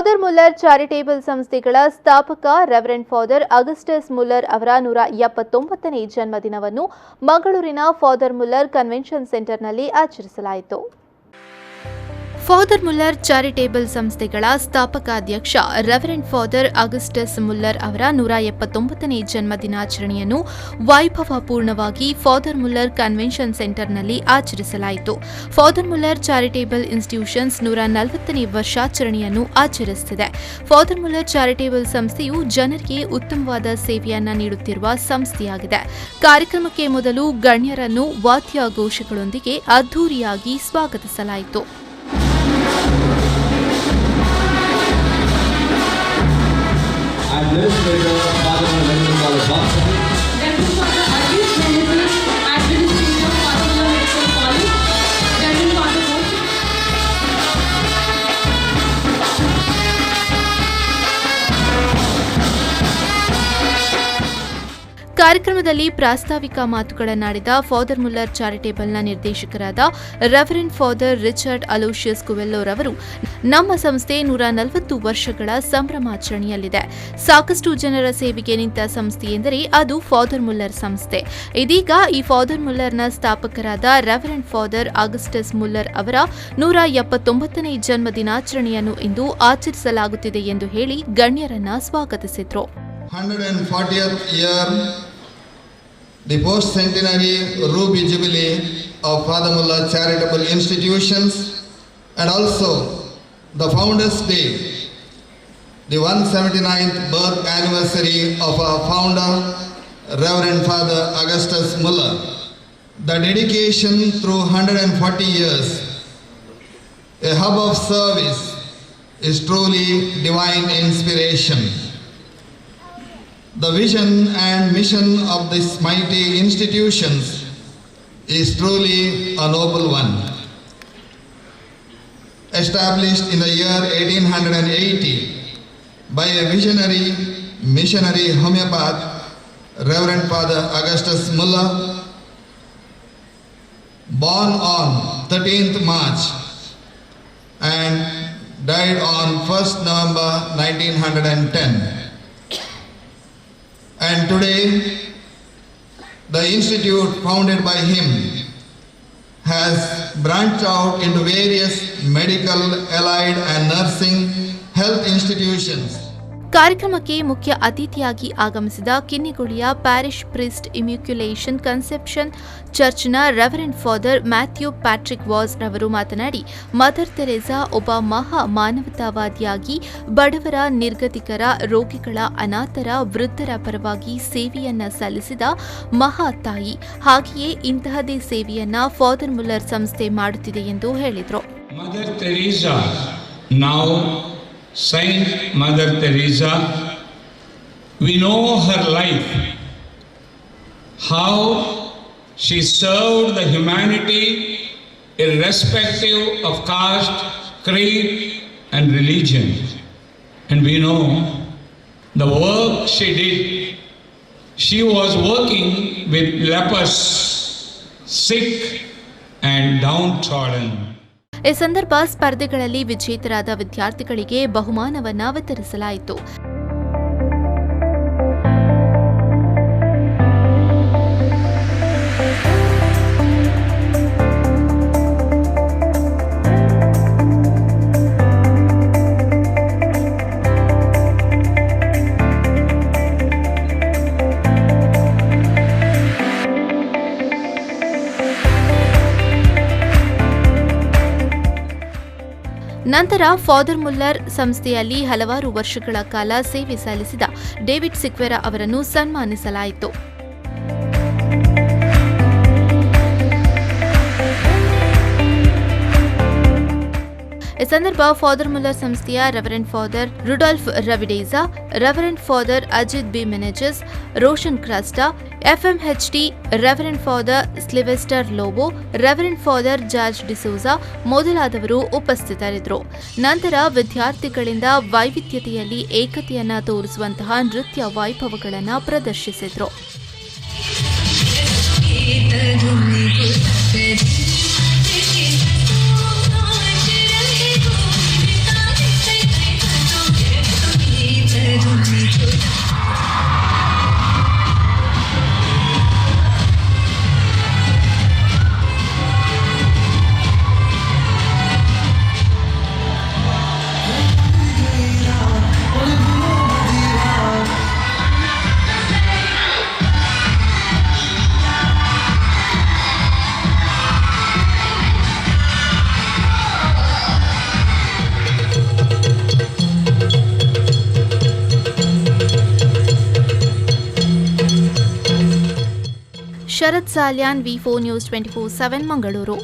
Father Muller charitable ಸಂಸ್ಥೆಗಳ ಸ್ಥಾಪಕ reverend Father Augustus Muller ಅವರ 179ನೇ ಜನ್ಮದಿನವನ್ನು ಮಂಗಳೂರಿನ ಫಾದರ್ ಮುಲ್ಲರ್ ಕನ್ವೆನ್ಷನ್ ಸೆಂಟರ್ನಲ್ಲಿ ಆಚರಿಸಲಾಯಿತು. ಫಾದರ್ ಮುಲ್ಲರ್ ಚಾರಿಟೇಬಲ್ ಸಂಸ್ಥೆಗಳ ಸ್ಥಾಪಕಾಧ್ಯಕ್ಷ ರೆವರೆಂಡ್ ಫಾದರ್ ಅಗಸ್ಟಸ್ ಮುಲ್ಲರ್ ಅವರ 179ನೇ ಜನ್ಮದಿನಾಚರಣೆಯನ್ನು ವೈಭವಪೂರ್ಣವಾಗಿ ಫಾದರ್ ಮುಲ್ಲರ್ ಕನ್ವೆನ್ಷನ್ ಸೆಂಟರ್ನಲ್ಲಿ ಆಚರಿಸಲಾಯಿತು. ಫಾದರ್ ಮುಲ್ಲರ್ ಚಾರಿಟೇಬಲ್ ಇನ್ಸ್ಟಿಟ್ಯೂಷನ್ಸ್ 140ನೇ ವರ್ಷಾಚರಣೆಯನ್ನು ಆಚರಿಸುತ್ತಿದೆ. ಫಾದರ್ ಮುಲ್ಲರ್ ಚಾರಿಟೇಬಲ್ ಸಂಸ್ಥೆಯು ಜನರಿಗೆ ಉತ್ತಮವಾದ ಸೇವೆಯನ್ನ ನೀಡುತ್ತಿರುವ ಸಂಸ್ಥೆಯಾಗಿದೆ. ಕಾರ್ಯಕ್ರಮಕ್ಕೆ ಮೊದಲು ಗಣ್ಯರನ್ನು ವಾದ್ಯಘೋಷಗಳೊಂದಿಗೆ ಅದ್ದೂರಿಯಾಗಿ ಸ್ವಾಗತಿಸಲಾಯಿತು. Administrator, Father Medical College, Boston. Reverend Father Ajit Menezes, Administrator, Father Medical College. Reverend Father ಕಾರ್ಯಕ್ರಮದಲ್ಲಿ ಪ್ರಾಸ್ತಾವಿಕ ಮಾತುಗಳನ್ನಾಡಿದ ಫಾದರ್ ಮುಲ್ಲರ್ ಚಾರಿಟೇಬಲ್ನ ನಿರ್ದೇಶಕರಾದ ರೆವರೆಂಡ್ ಫಾದರ್ ರಿಚರ್ಡ್ ಅಲೋಷಿಯಸ್ ಕುವೆಲ್ಲೋರ್ ಅವರು, ನಮ್ಮ ಸಂಸ್ಥೆ 140 ವರ್ಷಗಳ ಸಂಭ್ರಮಾಚರಣೆಯಲ್ಲಿದೆ. ಸಾಕಷ್ಟು ಜನರ ಸೇವೆಗೆ ನಿಂತ ಸಂಸ್ಥೆ ಎಂದರೆ ಅದು ಫಾದರ್ ಮುಲ್ಲರ್ ಸಂಸ್ಥೆ. ಇದೀಗ ಈ ಫಾದರ್ ಮುಲ್ಲರ್ನ ಸ್ಥಾಪಕರಾದ ರೆವರೆಂಡ್ ಫಾದರ್ ಅಗಸ್ಟಸ್ ಮುಲ್ಲರ್ ಅವರ 179ನೇ ಜನ್ಮದಿನಾಚರಣೆಯನ್ನು ಇಂದು ಆಚರಿಸಲಾಗುತ್ತಿದೆ ಎಂದು ಹೇಳಿ ಗಣ್ಯರನ್ನ ಸ್ವಾಗತಿಸಿದ್ರು. 140th year, the post-centenary Ruby Jubilee of Father Mullard Charitable Institutions, and also the Founders' Day, the 179th birth anniversary of our founder, Reverend Father Augustus Muller. The dedication through 140 years, a hub of service, is truly divine inspiration. The vision and mission of these mighty institutions is truly a noble one. Established in the year 1880 by a visionary missionary homeopath, Reverend Father Augustus Muller, born on 13th March and died on 1st November 1910. And today, the institute founded by him has branched out into various medical, allied and nursing health institutions. ಕಾರ್ಯಕ್ರಮಕ್ಕೆ ಮುಖ್ಯ ಅತಿಥಿಯಾಗಿ ಆಗಮಿಸಿದ ಕಿನ್ನಿಗುಳಿಯ parish priest Immaculate Conception ಚರ್ಚ್ನ Reverend Father Matthew Patrick Vas ರವರು ಮಾತನಾಡಿ, mother Teresa ಒಬ್ಬ ಮಹಾ ಮಾನವತಾವಾದಿಯಾಗಿ ಬಡವರ, ನಿರ್ಗತಿಕರ, ರೋಗಿಗಳ, ಅನಾಥರ, ವೃದ್ಧರ ಪರವಾಗಿ ಸೇವೆಯನ್ನ ಸಲ್ಲಿಸಿದ ಮಹಾ ತಾಯಿ. ಹಾಗೆಯೇ ಇಂತಹದೇ ಸೇವೆಯನ್ನ ಫಾದರ್ ಮುಲ್ಲರ್ ಸಂಸ್ಥೆ ಮಾಡುತ್ತಿದೆ ಎಂದು ಹೇಳಿದರು. Mother Teresa, now Saint Mother Teresa, we know her life, how she served the humanity irrespective of caste, creed and religion. And we know the work she did. She was working with lepers, sick and downtrodden. ಈ ಸಂದರ್ಭ ಸ್ಪರ್ಧೆಗಳಲ್ಲಿ ವಿಜೇತರಾದ ವಿದ್ಯಾರ್ಥಿಗಳಿಗೆ ಬಹುಮಾನವನ್ನ ವಿತರಿಸಲಾಯಿತು. ನಂತರ father Muller ಸಂಸ್ಥೆಯಲ್ಲಿ ಹಲವಾರು ವರ್ಷಗಳ ಕಾಲ ಸೇವೆ ಸಲ್ಲಿಸಿದ ಡೇವಿಡ್ ಸಿಕ್ವೆರಾ ಅವರನ್ನು ಸನ್ಮಾನಿಸಲಾಯಿತು. ಈ ಸಂದರ್ಭ ಫಾದರ್ ಮುಲ್ಲರ್ ಸಂಸ್ಥೆಯ ರೆವರೆಂಡ್ ಫಾದರ್ ರುಡಾಲ್ಫ್ ರವಿಡೇಜಾ, Reverend Father Ajith B Menezes, Roshan Crasta, FMHT Reverend Father Sylvester Lobo, Reverend Father George D'Souza ಮೊದಲಾದವರು ಉಪಸ್ಥಿತರಿದ್ದರು. ನಂತರ ವಿದ್ಯಾರ್ಥಿಗಳಿಂದ ವೈವಿಧ್ಯತೆಯಲ್ಲಿ ಏಕತೆಯನ್ನ ತೋರಿಸುವಂತಹ ನೃತ್ಯ ವೈಭವಗಳನ್ನು ಪ್ರದರ್ಶಿಸಿದ್ರು. ಶರತ್ ಸಾಲ್ಯಾನ್, ವಿ4 ನ್ಯೂಸ್ 24/7 ಮಂಗಳೂರು.